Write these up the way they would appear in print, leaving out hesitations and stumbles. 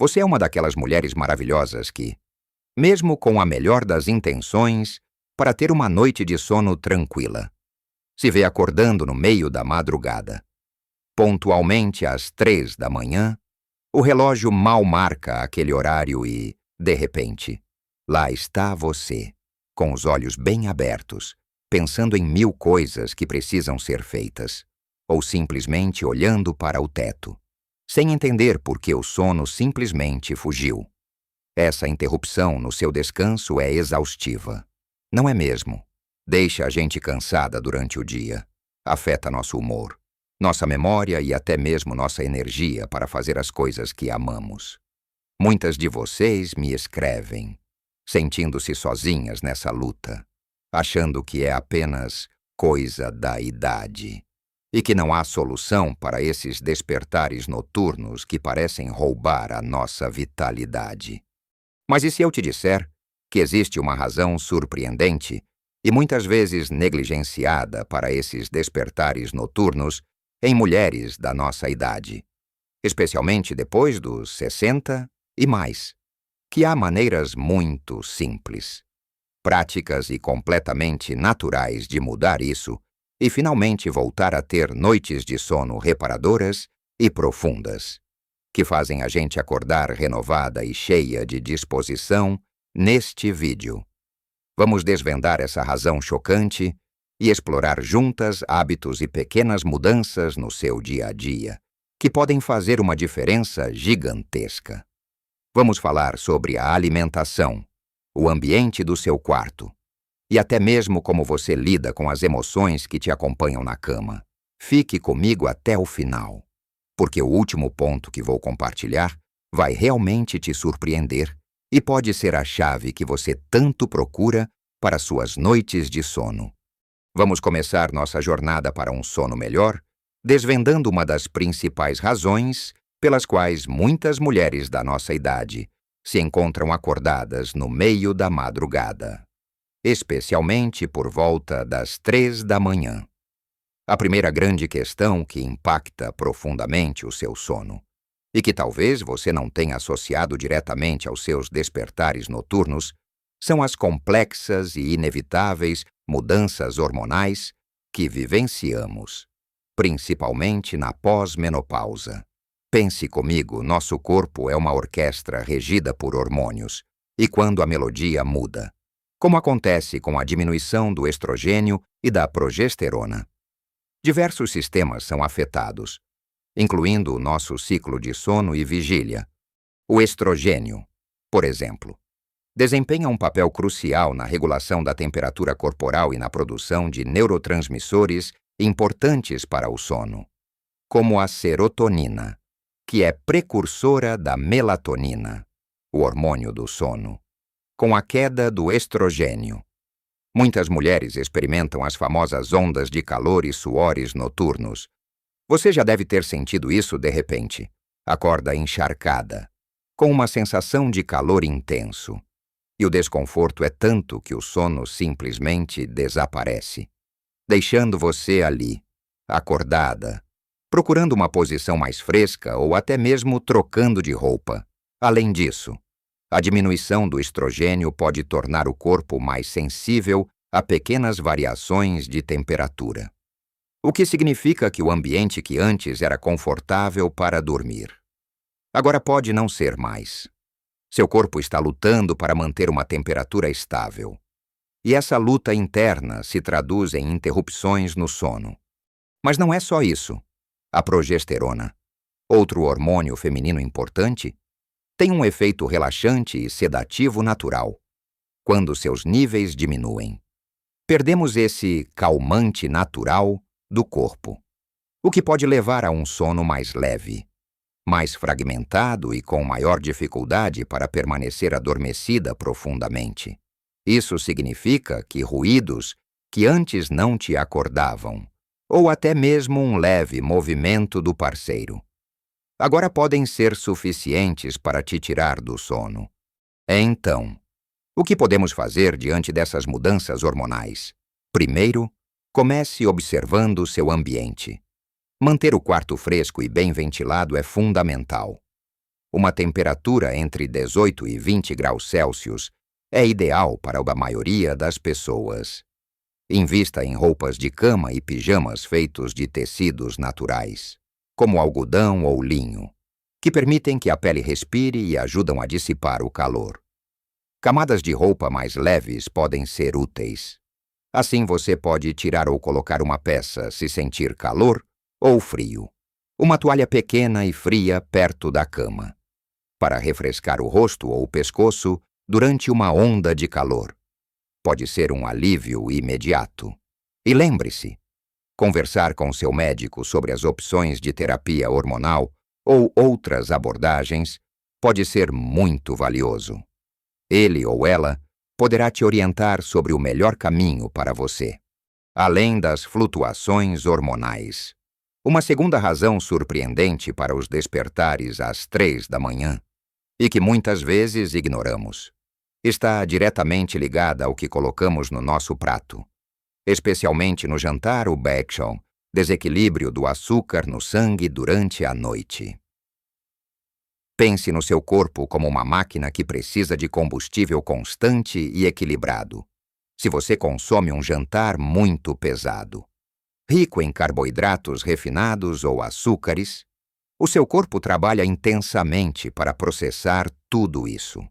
Você é uma daquelas mulheres maravilhosas que, mesmo com a melhor das intenções, para ter uma noite de sono tranquila, se vê acordando no meio da madrugada. Pontualmente às 3 da manhã, o relógio mal marca aquele horário e, de repente, lá está você, com os olhos bem abertos, pensando em 1000 coisas que precisam ser feitas, ou simplesmente olhando para o teto, sem entender por que o sono simplesmente fugiu. Essa interrupção no seu descanso é exaustiva. Não é mesmo? Deixa a gente cansada durante o dia. Afeta nosso humor, nossa memória e até mesmo nossa energia para fazer as coisas que amamos. Muitas de vocês me escrevem, sentindo-se sozinhas nessa luta, achando que é apenas coisa da idade e que não há solução para esses despertares noturnos que parecem roubar a nossa vitalidade. Mas e se eu te disser que existe uma razão surpreendente e muitas vezes negligenciada para esses despertares noturnos em mulheres da nossa idade, especialmente depois dos 60 e mais, que há maneiras muito simples, práticas e completamente naturais de mudar isso e finalmente voltar a ter noites de sono reparadoras e profundas, que fazem a gente acordar renovada e cheia de disposição neste vídeo. Vamos desvendar essa razão chocante e explorar juntas hábitos e pequenas mudanças no seu dia a dia, que podem fazer uma diferença gigantesca. Vamos falar sobre a alimentação, o ambiente do seu quarto, e até mesmo como você lida com as emoções que te acompanham na cama. Fique comigo até o final, porque o último ponto que vou compartilhar vai realmente te surpreender e pode ser a chave que você tanto procura para suas noites de sono. Vamos começar nossa jornada para um sono melhor, desvendando uma das principais razões pelas quais muitas mulheres da nossa idade se encontram acordadas no meio da madrugada, especialmente por volta das 3 da manhã. A primeira grande questão que impacta profundamente o seu sono, e que talvez você não tenha associado diretamente aos seus despertares noturnos, são as complexas e inevitáveis mudanças hormonais que vivenciamos, principalmente na pós-menopausa. Pense comigo, nosso corpo é uma orquestra regida por hormônios, e quando a melodia muda, como acontece com a diminuição do estrogênio e da progesterona, diversos sistemas são afetados, incluindo o nosso ciclo de sono e vigília. O estrogênio, por exemplo, desempenha um papel crucial na regulação da temperatura corporal e na produção de neurotransmissores importantes para o sono, como a serotonina, que é precursora da melatonina, o hormônio do sono. Com a queda do estrogênio, muitas mulheres experimentam as famosas ondas de calor e suores noturnos. Você já deve ter sentido isso de repente. Acorda encharcada, com uma sensação de calor intenso. E o desconforto é tanto que o sono simplesmente desaparece, deixando você ali, acordada, procurando uma posição mais fresca ou até mesmo trocando de roupa. Além disso, a diminuição do estrogênio pode tornar o corpo mais sensível a pequenas variações de temperatura, o que significa que o ambiente que antes era confortável para dormir, agora pode não ser mais. Seu corpo está lutando para manter uma temperatura estável, e essa luta interna se traduz em interrupções no sono. Mas não é só isso. A progesterona, outro hormônio feminino importante, tem um efeito relaxante e sedativo natural. Quando seus níveis diminuem, perdemos esse calmante natural do corpo, o que pode levar a um sono mais leve, mais fragmentado e com maior dificuldade para permanecer adormecida profundamente. Isso significa que ruídos que antes não te acordavam, ou até mesmo um leve movimento do parceiro, agora podem ser suficientes para te tirar do sono. Então, o que podemos fazer diante dessas mudanças hormonais? Primeiro, comece observando seu ambiente. Manter o quarto fresco e bem ventilado é fundamental. Uma temperatura entre 18 e 20 graus Celsius é ideal para a maioria das pessoas. Invista em roupas de cama e pijamas feitos de tecidos naturais, como algodão ou linho, que permitem que a pele respire e ajudam a dissipar o calor. Camadas de roupa mais leves podem ser úteis. Assim você pode tirar ou colocar uma peça se sentir calor ou frio. Uma toalha pequena e fria perto da cama, para refrescar o rosto ou o pescoço durante uma onda de calor. Pode ser um alívio imediato. E lembre-se, conversar com seu médico sobre as opções de terapia hormonal ou outras abordagens pode ser muito valioso. Ele ou ela poderá te orientar sobre o melhor caminho para você, além das flutuações hormonais. Uma segunda razão surpreendente para os despertares às 3 da manhã, e que muitas vezes ignoramos, está diretamente ligada ao que colocamos no nosso prato, especialmente no jantar ou baekjeon, desequilíbrio do açúcar no sangue durante a noite. Pense no seu corpo como uma máquina que precisa de combustível constante e equilibrado. Se você consome um jantar muito pesado, rico em carboidratos refinados ou açúcares, o seu corpo trabalha intensamente para processar tudo isso.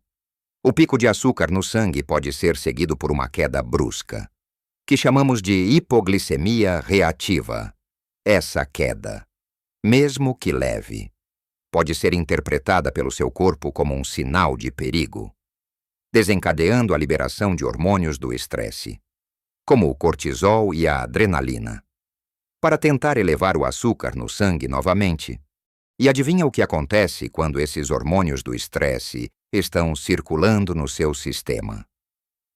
O pico de açúcar no sangue pode ser seguido por uma queda brusca, que chamamos de hipoglicemia reativa. Essa queda, mesmo que leve, pode ser interpretada pelo seu corpo como um sinal de perigo, desencadeando a liberação de hormônios do estresse, como o cortisol e a adrenalina, para tentar elevar o açúcar no sangue novamente. E adivinha o que acontece quando esses hormônios do estresse estão circulando no seu sistema?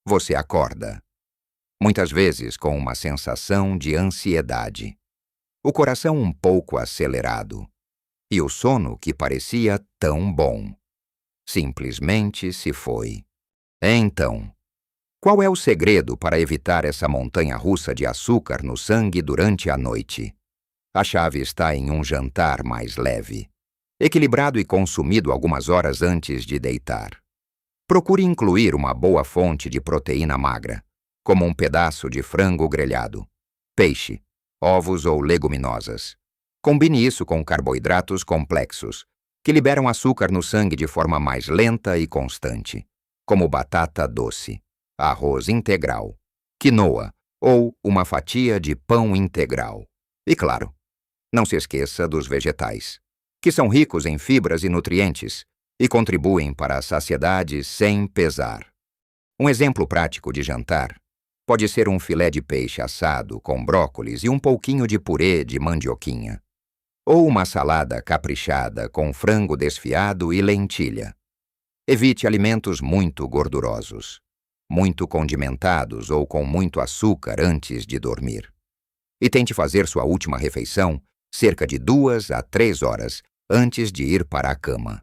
Você acorda, muitas vezes com uma sensação de ansiedade, o coração um pouco acelerado, e o sono que parecia tão bom simplesmente se foi. Então, qual é o segredo para evitar essa montanha-russa de açúcar no sangue durante a noite? A chave está em um jantar mais leve, equilibrado e consumido algumas horas antes de deitar. Procure incluir uma boa fonte de proteína magra, como um pedaço de frango grelhado, peixe, ovos ou leguminosas. Combine isso com carboidratos complexos, que liberam açúcar no sangue de forma mais lenta e constante, como batata doce, arroz integral, quinoa ou uma fatia de pão integral. E claro, não se esqueça dos vegetais, que são ricos em fibras e nutrientes e contribuem para a saciedade sem pesar. Um exemplo prático de jantar pode ser um filé de peixe assado com brócolis e um pouquinho de purê de mandioquinha, ou uma salada caprichada com frango desfiado e lentilha. Evite alimentos muito gordurosos, muito condimentados ou com muito açúcar antes de dormir. E tente fazer sua última refeição cerca de 2 a 3 horas antes de ir para a cama.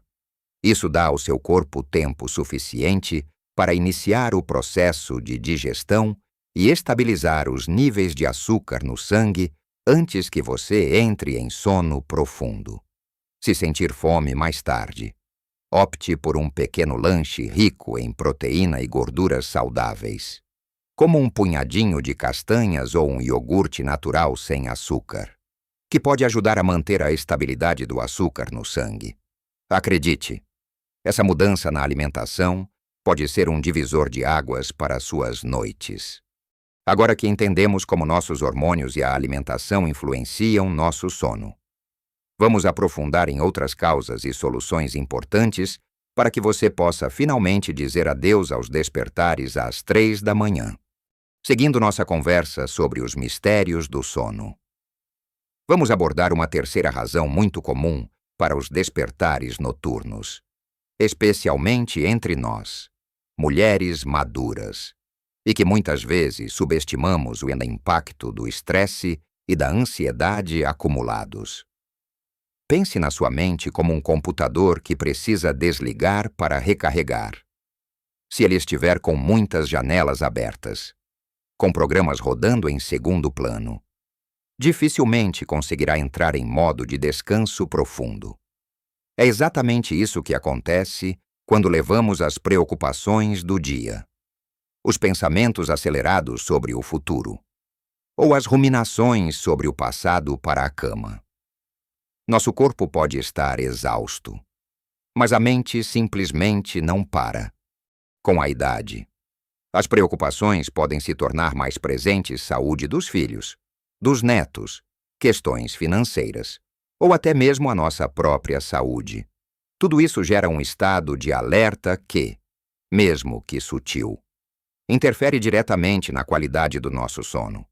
Isso dá ao seu corpo tempo suficiente para iniciar o processo de digestão e estabilizar os níveis de açúcar no sangue antes que você entre em sono profundo. Se sentir fome mais tarde, opte por um pequeno lanche rico em proteína e gorduras saudáveis, como um punhadinho de castanhas ou um iogurte natural sem açúcar, que pode ajudar a manter a estabilidade do açúcar no sangue. Acredite, essa mudança na alimentação pode ser um divisor de águas para suas noites. Agora que entendemos como nossos hormônios e a alimentação influenciam nosso sono, vamos aprofundar em outras causas e soluções importantes para que você possa finalmente dizer adeus aos despertares às 3 da manhã. Seguindo nossa conversa sobre os mistérios do sono, vamos abordar uma terceira razão muito comum para os despertares noturnos, especialmente entre nós, mulheres maduras, e que muitas vezes subestimamos o impacto do estresse e da ansiedade acumulados. Pense na sua mente como um computador que precisa desligar para recarregar. Se ele estiver com muitas janelas abertas, com programas rodando em segundo plano, dificilmente conseguirá entrar em modo de descanso profundo. É exatamente isso que acontece quando levamos as preocupações do dia, os pensamentos acelerados sobre o futuro, ou as ruminações sobre o passado para a cama. Nosso corpo pode estar exausto, mas a mente simplesmente não para. Com a idade, as preocupações podem se tornar mais presentes: saúde dos filhos, dos netos, questões financeiras, ou até mesmo a nossa própria saúde. Tudo isso gera um estado de alerta que, mesmo que sutil, interfere diretamente na qualidade do nosso sono.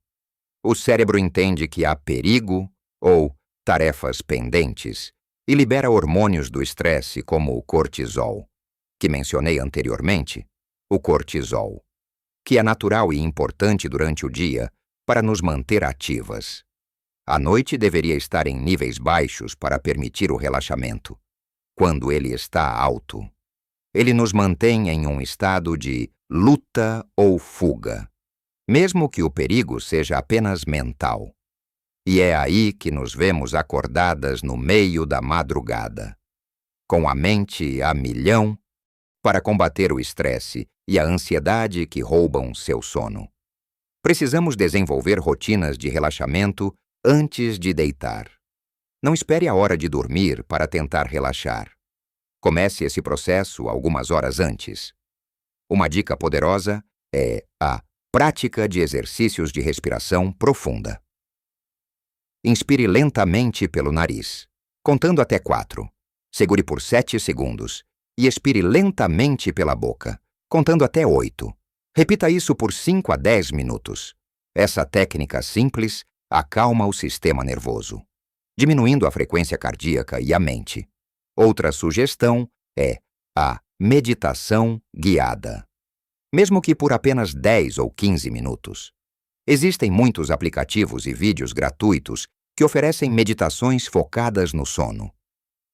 O cérebro entende que há perigo ou tarefas pendentes e libera hormônios do estresse como o cortisol, que mencionei anteriormente, o cortisol, que é natural e importante durante o dia para nos manter ativas. À noite deveria estar em níveis baixos para permitir o relaxamento. Quando ele está alto, ele nos mantém em um estado de luta ou fuga, mesmo que o perigo seja apenas mental. E é aí que nos vemos acordadas no meio da madrugada, com a mente a milhão, para combater o estresse e a ansiedade que roubam seu sono. Precisamos desenvolver rotinas de relaxamento antes de deitar. Não espere a hora de dormir para tentar relaxar. Comece esse processo algumas horas antes. Uma dica poderosa é a prática de exercícios de respiração profunda. Inspire lentamente pelo nariz, contando até 4. Segure por 7 segundos e expire lentamente pela boca, contando até 8. Repita isso por 5 a 10 minutos. Essa técnica simples acalma o sistema nervoso, diminuindo a frequência cardíaca e a mente. Outra sugestão é a meditação guiada, mesmo que por apenas 10 ou 15 minutos. Existem muitos aplicativos e vídeos gratuitos que oferecem meditações focadas no sono.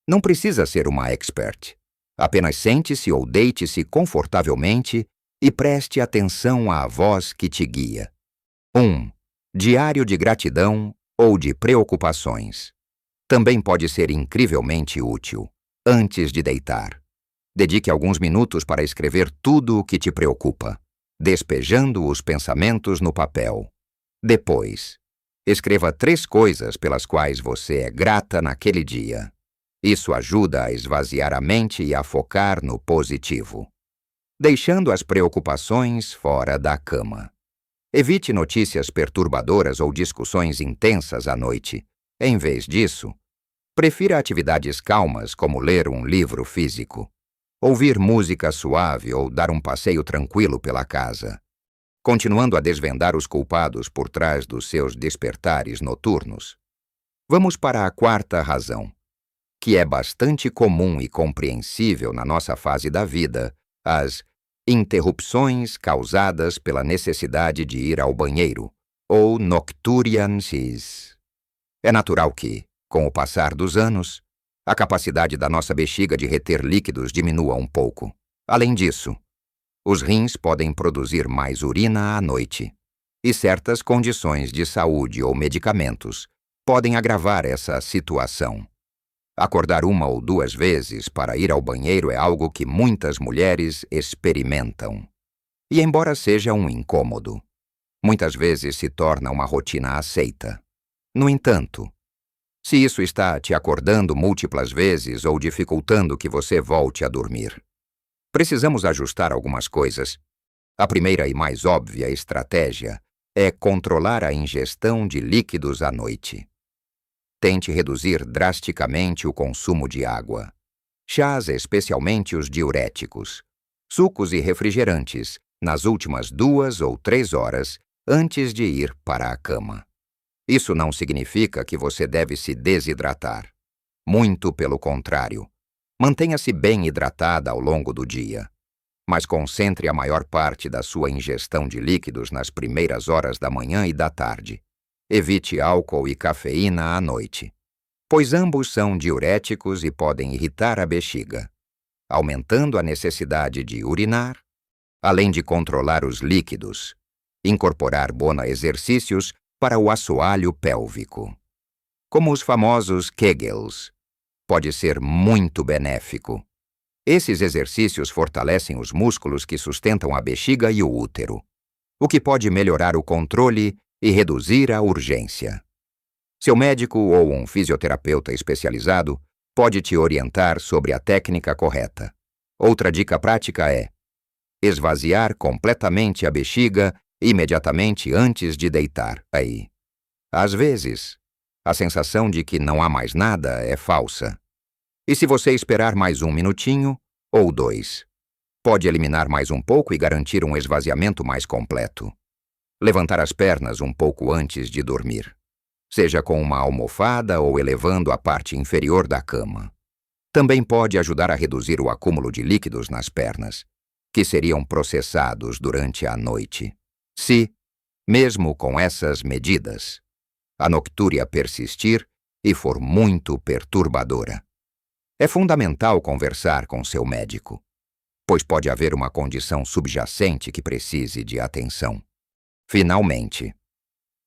Não precisa ser uma expert. Apenas sente-se ou deite-se confortavelmente e preste atenção à voz que te guia. 1. Diário de gratidão ou de preocupações. Também pode ser incrivelmente útil. Antes de deitar, dedique alguns minutos para escrever tudo o que te preocupa, despejando os pensamentos no papel. Depois, escreva 3 coisas pelas quais você é grata naquele dia. Isso ajuda a esvaziar a mente e a focar no positivo, deixando as preocupações fora da cama. Evite notícias perturbadoras ou discussões intensas à noite. Em vez disso, prefira atividades calmas como ler um livro físico, ouvir música suave ou dar um passeio tranquilo pela casa, continuando a desvendar os culpados por trás dos seus despertares noturnos. Vamos para a 4ª razão, que é bastante comum e compreensível na nossa fase da vida: as interrupções causadas pela necessidade de ir ao banheiro, ou nocturiencies. É natural que, com o passar dos anos, a capacidade da nossa bexiga de reter líquidos diminua um pouco. Além disso, os rins podem produzir mais urina à noite, e certas condições de saúde ou medicamentos podem agravar essa situação. Acordar 1 ou 2 vezes para ir ao banheiro é algo que muitas mulheres experimentam. E embora seja um incômodo, muitas vezes se torna uma rotina aceita. No entanto, se isso está te acordando múltiplas vezes ou dificultando que você volte a dormir, precisamos ajustar algumas coisas. A primeira e mais óbvia estratégia é controlar a ingestão de líquidos à noite. Tente reduzir drasticamente o consumo de água. Chás, especialmente os diuréticos, sucos e refrigerantes, nas últimas 2 ou 3 horas antes de ir para a cama. Isso não significa que você deve se desidratar. Muito pelo contrário. Mantenha-se bem hidratada ao longo do dia, mas concentre a maior parte da sua ingestão de líquidos nas primeiras horas da manhã e da tarde. Evite álcool e cafeína à noite, pois ambos são diuréticos e podem irritar a bexiga, aumentando a necessidade de urinar, além de controlar os líquidos. Incorporar exercícios para o assoalho pélvico, como os famosos Kegels, pode ser muito benéfico. Esses exercícios fortalecem os músculos que sustentam a bexiga e o útero, o que pode melhorar o controle e reduzir a urgência. Seu médico ou um fisioterapeuta especializado pode te orientar sobre a técnica correta. Outra dica prática é esvaziar completamente a bexiga imediatamente antes de deitar. Às vezes, a sensação de que não há mais nada é falsa. E se você esperar mais 1 minutinho ou 2, pode eliminar mais um pouco e garantir um esvaziamento mais completo. Levantar as pernas um pouco antes de dormir, seja com uma almofada ou elevando a parte inferior da cama. Também pode ajudar a reduzir o acúmulo de líquidos nas pernas, que seriam processados durante a noite. Se, mesmo com essas medidas, a noctúria persistir e for muito perturbadora, é fundamental conversar com seu médico, pois pode haver uma condição subjacente que precise de atenção. Finalmente,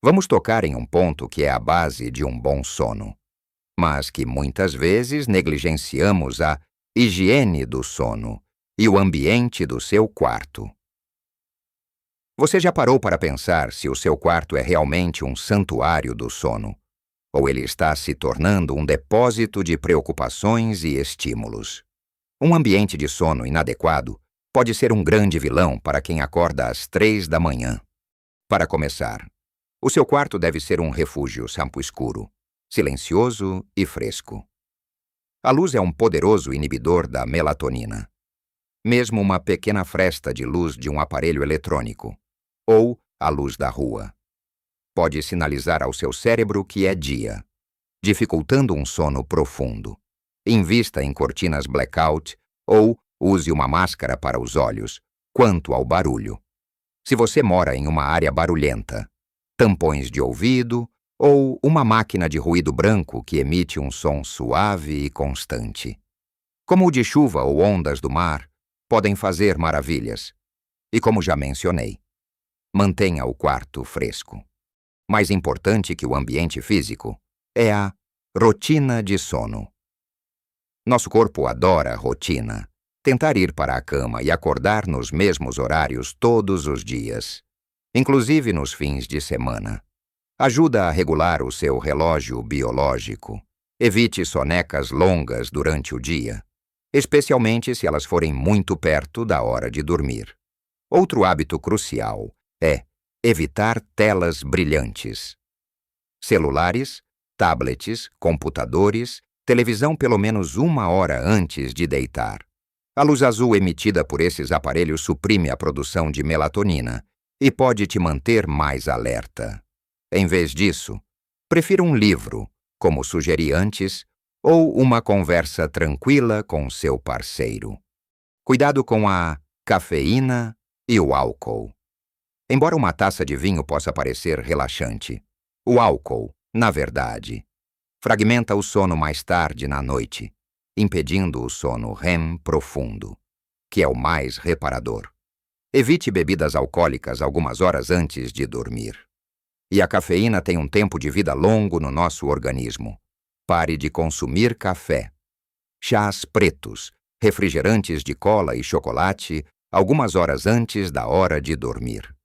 vamos tocar em um ponto que é a base de um bom sono, mas que muitas vezes negligenciamos: a higiene do sono e o ambiente do seu quarto. Você já parou para pensar se o seu quarto é realmente um santuário do sono, ou ele está se tornando um depósito de preocupações e estímulos? Um ambiente de sono inadequado pode ser um grande vilão para quem acorda às 3 da manhã. Para começar, o seu quarto deve ser um refúgio sampo escuro, silencioso e fresco. A luz é um poderoso inibidor da melatonina. Mesmo uma pequena fresta de luz de um aparelho eletrônico, ou a luz da rua, pode sinalizar ao seu cérebro que é dia, dificultando um sono profundo. Invista em cortinas blackout ou use uma máscara para os olhos. Quanto ao barulho, se você mora em uma área barulhenta, tampões de ouvido ou uma máquina de ruído branco que emite um som suave e constante, como o de chuva ou ondas do mar, podem fazer maravilhas. E como já mencionei, mantenha o quarto fresco. Mais importante que o ambiente físico é a rotina de sono. Nosso corpo adora rotina. Tentar ir para a cama e acordar nos mesmos horários todos os dias, inclusive nos fins de semana, ajuda a regular o seu relógio biológico. Evite sonecas longas durante o dia, especialmente se elas forem muito perto da hora de dormir. Outro hábito crucial é evitar telas brilhantes. Celulares, tablets, computadores, televisão pelo menos 1 hora antes de deitar. A luz azul emitida por esses aparelhos suprime a produção de melatonina e pode te manter mais alerta. Em vez disso, prefira um livro, como sugeri antes, ou uma conversa tranquila com seu parceiro. Cuidado com a cafeína e o álcool. Embora uma taça de vinho possa parecer relaxante, o álcool, na verdade, fragmenta o sono mais tarde na noite, impedindo o sono REM profundo, que é o mais reparador. Evite bebidas alcoólicas algumas horas antes de dormir. E a cafeína tem um tempo de vida longo no nosso organismo. Pare de consumir café, chás pretos, refrigerantes de cola e chocolate algumas horas antes da hora de dormir.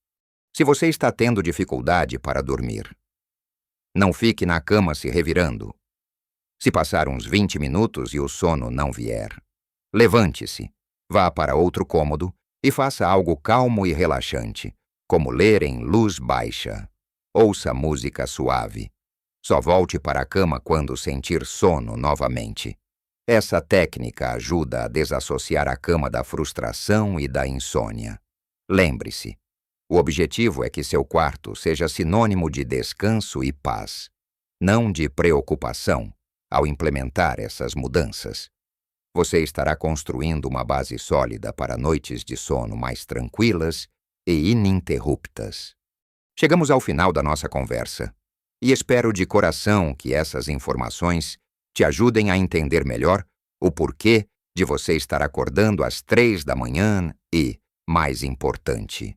Se você está tendo dificuldade para dormir, não fique na cama se revirando. Se passar uns 20 minutos e o sono não vier, levante-se, vá para outro cômodo e faça algo calmo e relaxante, como ler em luz baixa. Ouça música suave. Só volte para a cama quando sentir sono novamente. Essa técnica ajuda a desassociar a cama da frustração e da insônia. Lembre-se, o objetivo é que seu quarto seja sinônimo de descanso e paz, não de preocupação. Ao implementar essas mudanças, você estará construindo uma base sólida para noites de sono mais tranquilas e ininterruptas. Chegamos ao final da nossa conversa e espero de coração que essas informações te ajudem a entender melhor o porquê de você estar acordando às 3 da manhã e, mais importante,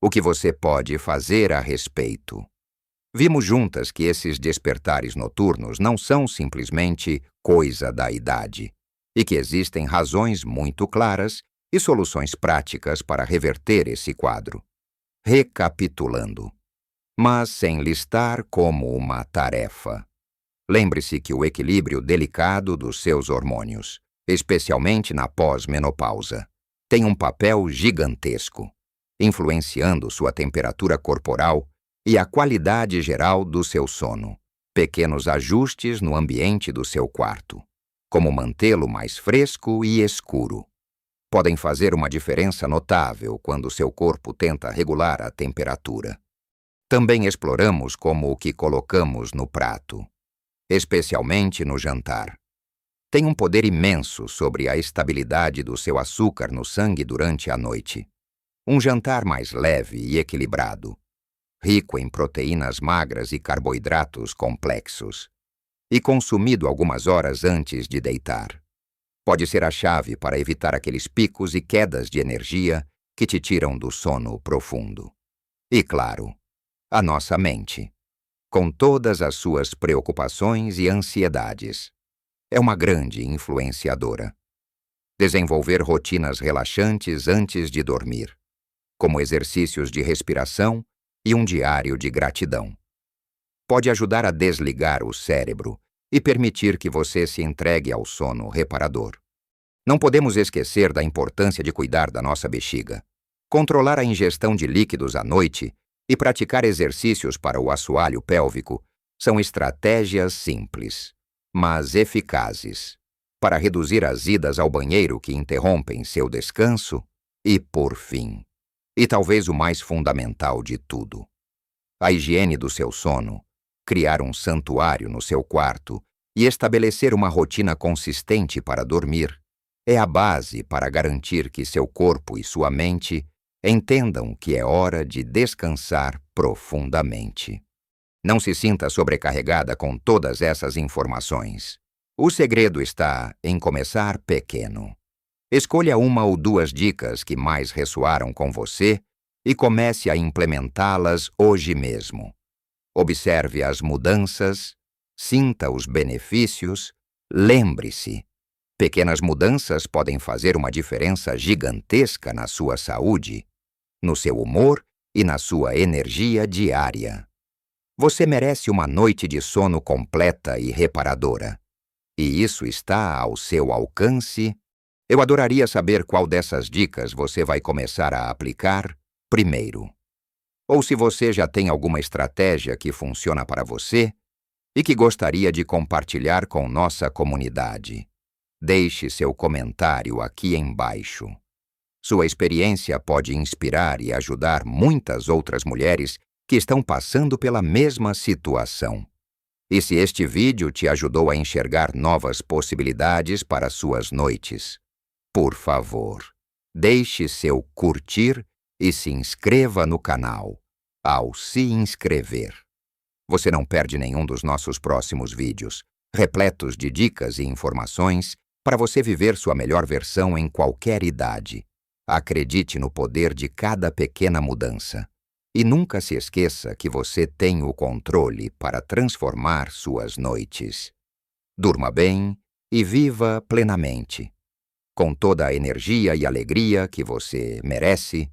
o que você pode fazer a respeito. Vimos juntas que esses despertares noturnos não são simplesmente coisa da idade, e que existem razões muito claras e soluções práticas para reverter esse quadro. Recapitulando, mas sem listar como uma tarefa. Lembre-se que o equilíbrio delicado dos seus hormônios, especialmente na pós-menopausa, tem um papel gigantesco, influenciando sua temperatura corporal e a qualidade geral do seu sono. Pequenos ajustes no ambiente do seu quarto, como mantê-lo mais fresco e escuro, podem fazer uma diferença notável quando seu corpo tenta regular a temperatura. Também exploramos como o que colocamos no prato, especialmente no jantar, tem um poder imenso sobre a estabilidade do seu açúcar no sangue durante a noite. Um jantar mais leve e equilibrado, rico em proteínas magras e carboidratos complexos, e consumido algumas horas antes de deitar, pode ser a chave para evitar aqueles picos e quedas de energia que te tiram do sono profundo. E claro, a nossa mente, com todas as suas preocupações e ansiedades, é uma grande influenciadora. Desenvolver rotinas relaxantes antes de dormir, como exercícios de respiração e um diário de gratidão, pode ajudar a desligar o cérebro e permitir que você se entregue ao sono reparador. Não podemos esquecer da importância de cuidar da nossa bexiga, controlar a ingestão de líquidos à noite e praticar exercícios para o assoalho pélvico são estratégias simples, mas eficazes, para reduzir as idas ao banheiro que interrompem seu descanso e, por fim, e talvez o mais fundamental de tudo, a higiene do seu sono, criar um santuário no seu quarto e estabelecer uma rotina consistente para dormir, é a base para garantir que seu corpo e sua mente entendam que é hora de descansar profundamente. Não se sinta sobrecarregada com todas essas informações. O segredo está em começar pequeno. Escolha uma ou duas dicas que mais ressoaram com você e comece a implementá-las hoje mesmo. Observe as mudanças, sinta os benefícios, lembre-se. Pequenas mudanças podem fazer uma diferença gigantesca na sua saúde, no seu humor e na sua energia diária. Você merece uma noite de sono completa e reparadora. E isso está ao seu alcance. Eu adoraria saber qual dessas dicas você vai começar a aplicar primeiro. Ou se você já tem alguma estratégia que funciona para você e que gostaria de compartilhar com nossa comunidade. Deixe seu comentário aqui embaixo. Sua experiência pode inspirar e ajudar muitas outras mulheres que estão passando pela mesma situação. E se este vídeo te ajudou a enxergar novas possibilidades para suas noites, por favor, deixe seu curtir e se inscreva no canal. Ao se inscrever, você não perde nenhum dos nossos próximos vídeos, repletos de dicas e informações para você viver sua melhor versão em qualquer idade. Acredite no poder de cada pequena mudança. E nunca se esqueça que você tem o controle para transformar suas noites. Durma bem e viva plenamente, com toda a energia e alegria que você merece